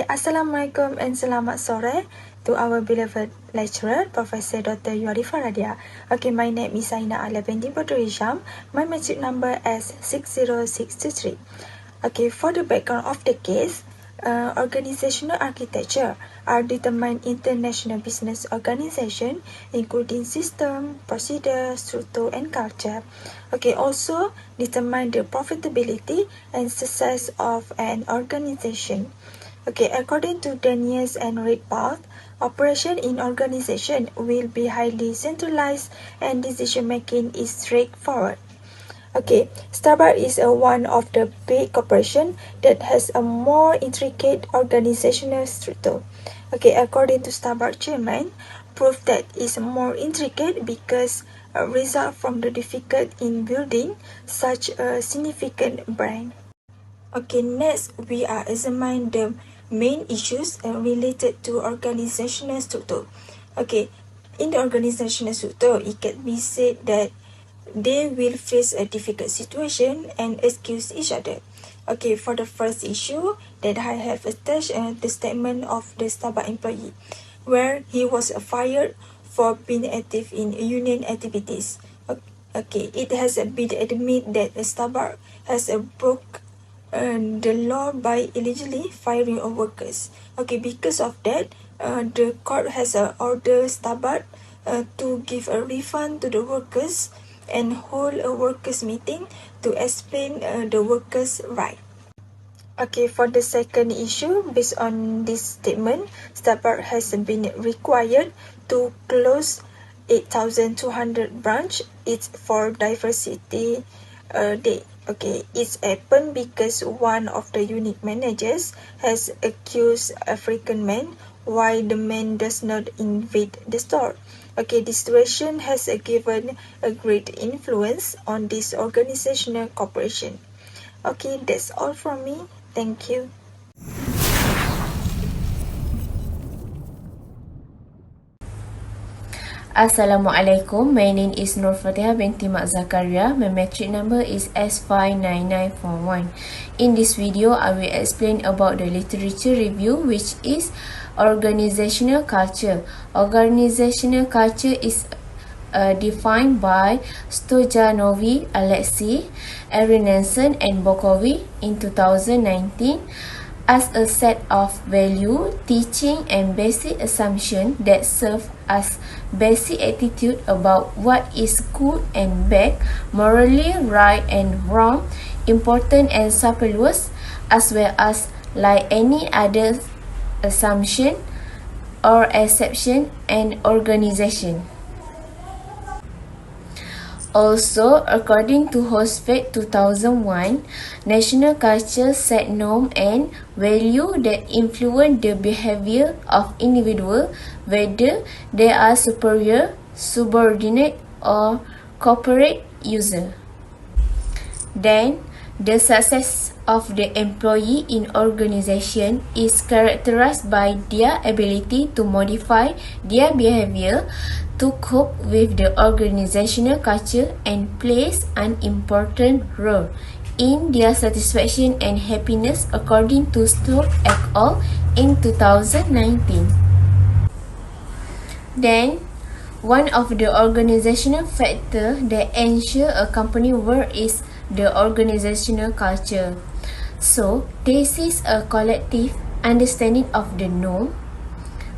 Assalamualaikum and selamat sore to our beloved lecturer, Professor Dr. Yuarifa Radia. My name is Aina Ala binti Badru Hisham. My metric number is 60623. For the background of the case, organizational architecture are determined international business organization, including system, procedure, structure, and culture. Also determine the profitability and success of an organization. According to Daniels and Redpath, operation in organization will be highly centralized and decision-making is straightforward. Starbucks is one of the big corporations that has a more intricate organizational structure. According to Starbucks chairman, proof that is more intricate because a result from the difficult in building such a significant brand. Next we are examining the main issues related to organizational structure. In the organizational structure, it can be said that they will face a difficult situation and excuse each other. For the first issue that I have attached the statement of the Starbucks employee, where he was fired for being active in union activities. It has been admitted that Starbucks has broke the law by illegally firing workers. Because of that, the court has ordered Starbucks to give a refund to the workers and hold a workers meeting to explain the workers' right. For the second issue, based on this statement, Starbucks has been required to close 8,200 branch. It's for diversity day. It's happened because one of the unit managers has accused African man while the man does not invade the store. This situation has given a great influence on this organizational cooperation. That's all from me. Thank you. Assalamualaikum, my name is Nur Fatihah binti Mak Zakaria. My metric number is S59941. In this video, I will explain about the literature review, which is organizational culture. Organizational culture is defined by Stojanovi, Alexei, Aronenson, and Bokovi in 2019 as a set of value, teaching, and basic assumption that serve as basic attitude about what is good and bad, morally right and wrong, important and superfluous, as well as like any other assumption or exception and organization. Also, according to Hosfeld 2001, national culture set norm and value that influence the behavior of individual, whether they are superior, subordinate, or corporate user. Then, the success of the employee in organization is characterized by their ability to modify their behavior to cope with the organizational culture and plays an important role in their satisfaction and happiness, according to Stoll et al. In 2019. Then, one of the organizational factors that ensure a company work is the organizational culture. So, this is a collective understanding of the norm,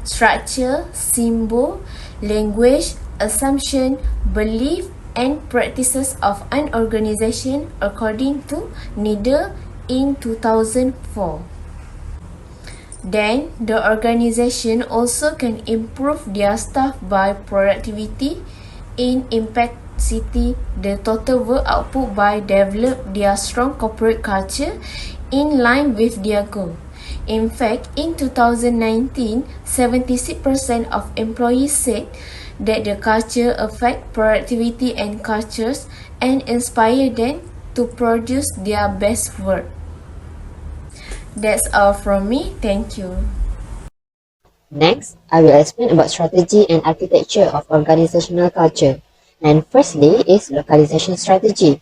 structure, symbol, language, assumption, belief, and practices of an organization, according to Nieder in 2004. Then, the organization also can improve their staff by productivity in impact the total work output by develop their strong corporate culture in line with their goal. In fact, in 2019, 76% of employees said that the culture affect productivity and cultures and inspire them to produce their best work. That's all from me. Thank you. Next, I will explain about strategy and architecture of organizational culture. And firstly is localization strategy.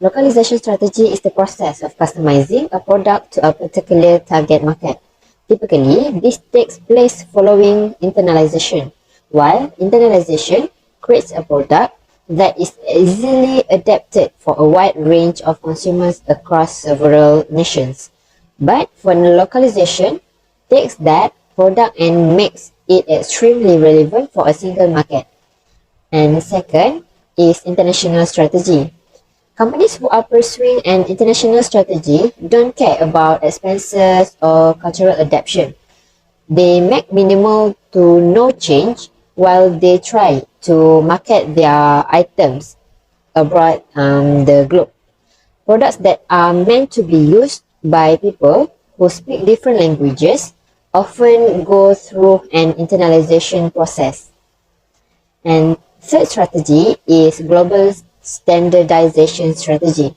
Localization strategy is the process of customizing a product to a particular target market. Typically, this takes place following internalization, while internalization creates a product that is easily adapted for a wide range of consumers across several nations. But for localization, takes that product and makes it extremely relevant for a single market. And second is international strategy. Companies who are pursuing an international strategy don't care about expenses or cultural adaptation. They make minimal to no change while they try to market their items abroad the globe. Products that are meant to be used by people who speak different languages often go through an internalization process. And third strategy is global standardization strategy.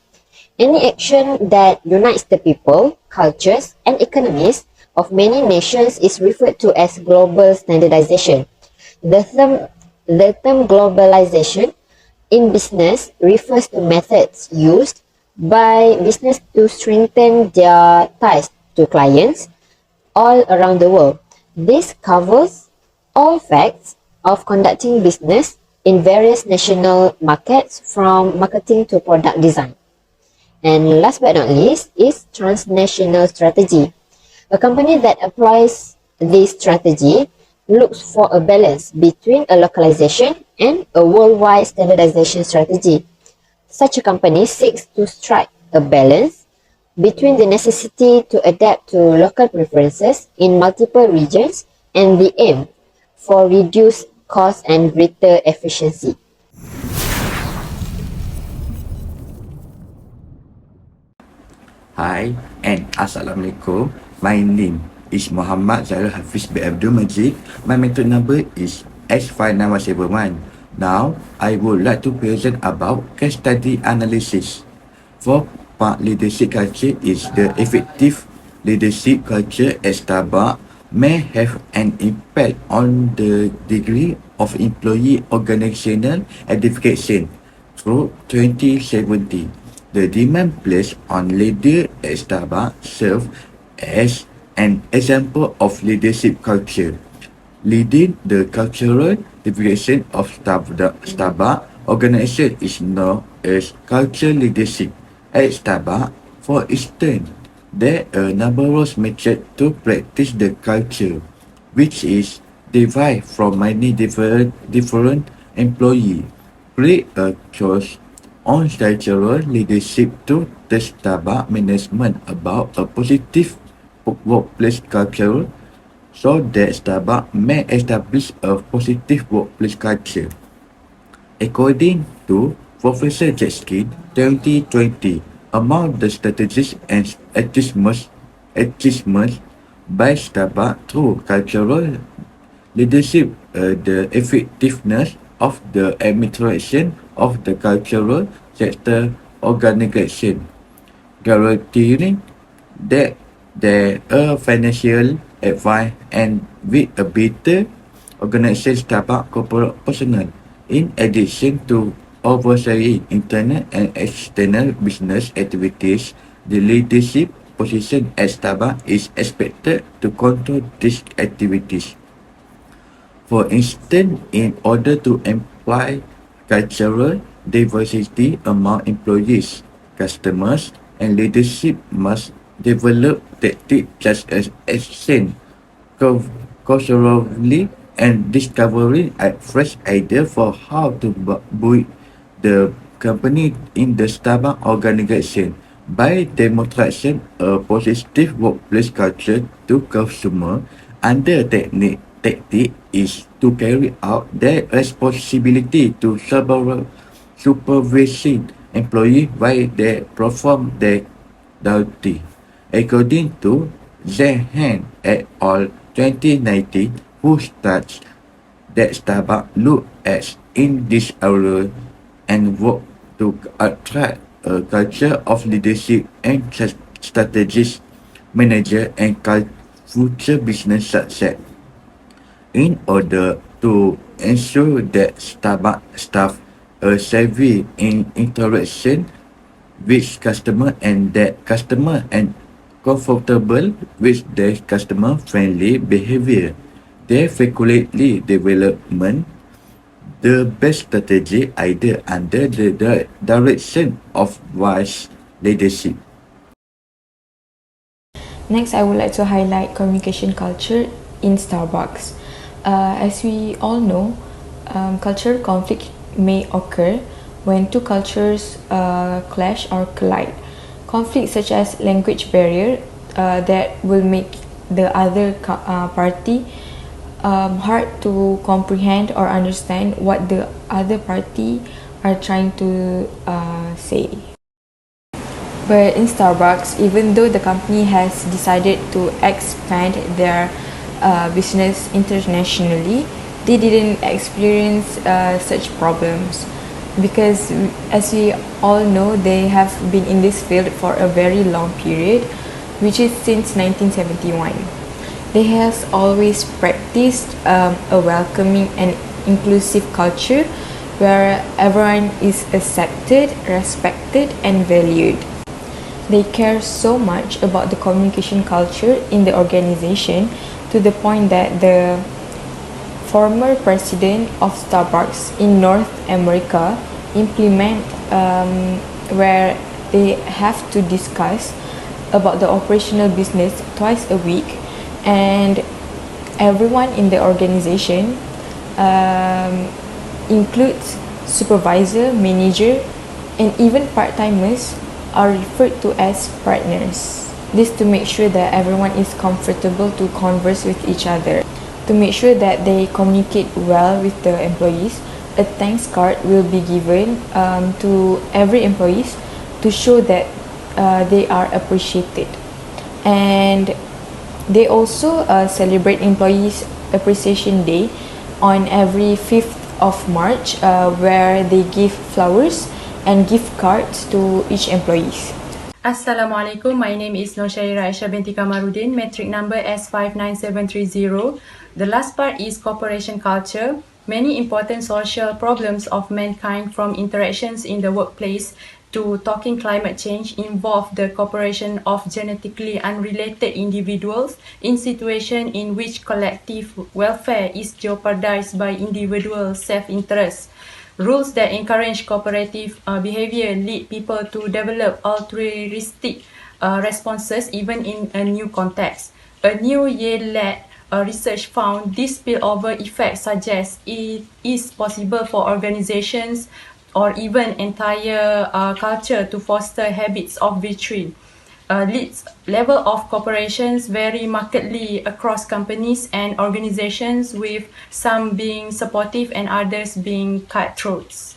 Any action that unites the people, cultures, and economies of many nations is referred to as global standardization. The term globalization in business refers to methods used by business to strengthen their ties to clients all around the world. This covers all facts of conducting business in various national markets from marketing to product design. And last but not least is transnational strategy. A company that applies this strategy looks for a balance between a localization and a worldwide standardization strategy. Such a company seeks to strike a balance between the necessity to adapt to local preferences in multiple regions and the aim for reduced cost and greater efficiency. Hi and Assalamualaikum. My name is Muhammad Zairul Hafiz bin Abdul Majid. My method number is S59171. Now, I would like to present about case study analysis. For part leadership culture is the effective leadership culture at Starbucks may have an impact on the degree of employee organizational edification through 2070. The demand placed on leader at Starbucks serves as an example of leadership culture. Leading the cultural deviation of Starbucks organization is known as culture leadership. At Starbucks, for instance, there are numerous methods to practice the culture, which is derived from many different employees. Create a choice on cultural leadership to the Starbucks management about a positive workplace culture so that Starbucks may establish a positive workplace culture. According to Professor Jetkin, 2020, among the strategies and achievements by Starbucks through cultural leadership, the effectiveness of the administration of the cultural sector organization, guaranteeing that there are financial advice and with a better organization Starbucks corporate personnel. In addition to overseeing internal and external business activities, the leadership position at Starbucks is expected to control these activities. For instance, in order to imply cultural diversity among employees, customers, and leadership must develop tactics such as exchange culturally and discovering a fresh idea for how to build the company in the Starbucks organization by demonstration a positive workplace culture to consumer. Under tactic is to carry out their responsibility to supervising employees while they perform their duty. According to Zehan et al. 2019, who starts that Starbucks look at in this area and work to attract a culture of leadership and strategies, manager and future business success. In order to ensure that Starbucks staff are savvy in interaction with customer and that customer and comfortable with their customer-friendly behavior. Their frequently development the best strategy either under the direction of wise leadership. Next, I would like to highlight communication culture in Starbucks. As we all know, cultural conflict may occur when two cultures clash or collide. Conflicts such as language barrier that will make the other party hard to comprehend or understand what the other party are trying to say. But in Starbucks, even though the company has decided to expand their business internationally, they didn't experience such problems because, as we all know, they have been in this field for a very long period, which is since 1971. They has always practiced a welcoming and inclusive culture where everyone is accepted, respected, and valued. They care so much about the communication culture in the organization to the point that the former president of Starbucks in North America implement where they have to discuss about the operational business twice a week, and everyone in the organization includes supervisor, manager, and even part-timers are referred to as partners. This to make sure that everyone is comfortable to converse with each other. To make sure that they communicate well with the employees, a thanks card will be given to every employees to show that they are appreciated. And they also celebrate Employees Appreciation Day on every 5th of March where they give flowers and gift cards to each employees. Assalamualaikum, my name is Nur Syairah Aisyah binti Kamaruddin, metric number S59730. The last part is cooperation culture. Many important social problems of mankind, from interactions in the workplace to talking climate change, involve the cooperation of genetically unrelated individuals in situations in which collective welfare is jeopardized by individual self-interest. Rules that encourage cooperative behavior lead people to develop altruistic responses even in a new context. A new Yale-led research found this spillover effect suggests it is possible for organizations or even entire culture to foster habits of virtue. Level of cooperations vary markedly across companies and organizations, with some being supportive and others being cutthroats.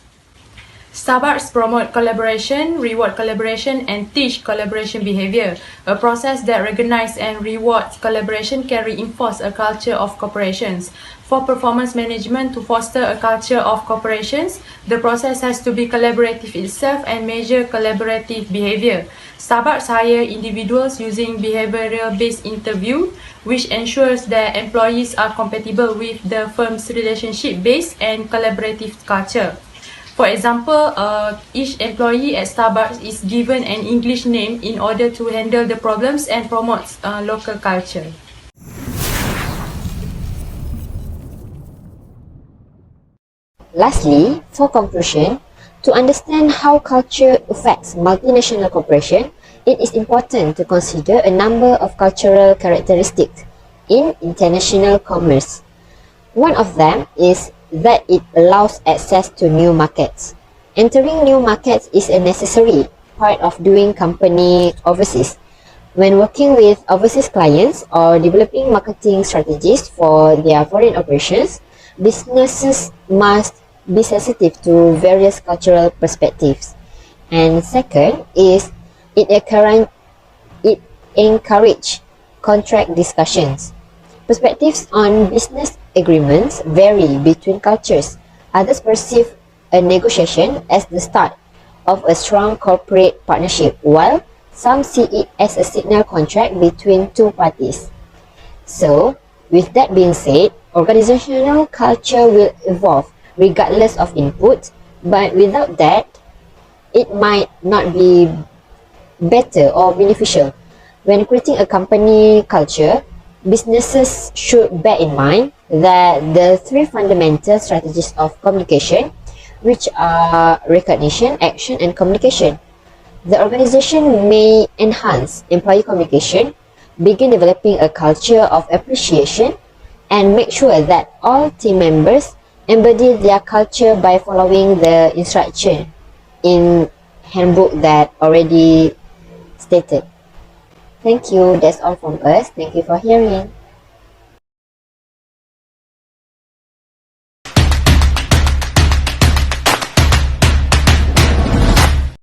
Starbucks promote collaboration, reward collaboration, and teach collaboration behavior. A process that recognizes and rewards collaboration can reinforce a culture of cooperations. For performance management to foster a culture of cooperations, the process has to be collaborative itself and measure collaborative behavior. Starbucks hire individuals using behavioral-based interview, which ensures that employees are compatible with the firm's relationship-based and collaborative culture. For example, each employee at Starbucks is given an English name in order to handle the problems and promotes local culture. Lastly, for conclusion, to understand how culture affects multinational corporation, it is important to consider a number of cultural characteristics in international commerce. One of them is that it allows access to new markets. Entering new markets is a necessary part of doing company overseas. When working with overseas clients or developing marketing strategies for their foreign operations, businesses must be sensitive to various cultural perspectives. And second is it encourages contract discussions. Perspectives on business agreements vary between cultures. Others perceive a negotiation as the start of a strong corporate partnership, while some see it as a signal contract between two parties. So, with that being said, organizational culture will evolve regardless of input, but without that, it might not be better or beneficial. When creating a company culture, businesses should bear in mind that the three fundamental strategies of communication, which are recognition, action, and communication. The organization may enhance employee communication, begin developing a culture of appreciation, and make sure that all team members embody their culture by following the instruction in handbook that already stated. Thank you. That's all from us. Thank you for hearing.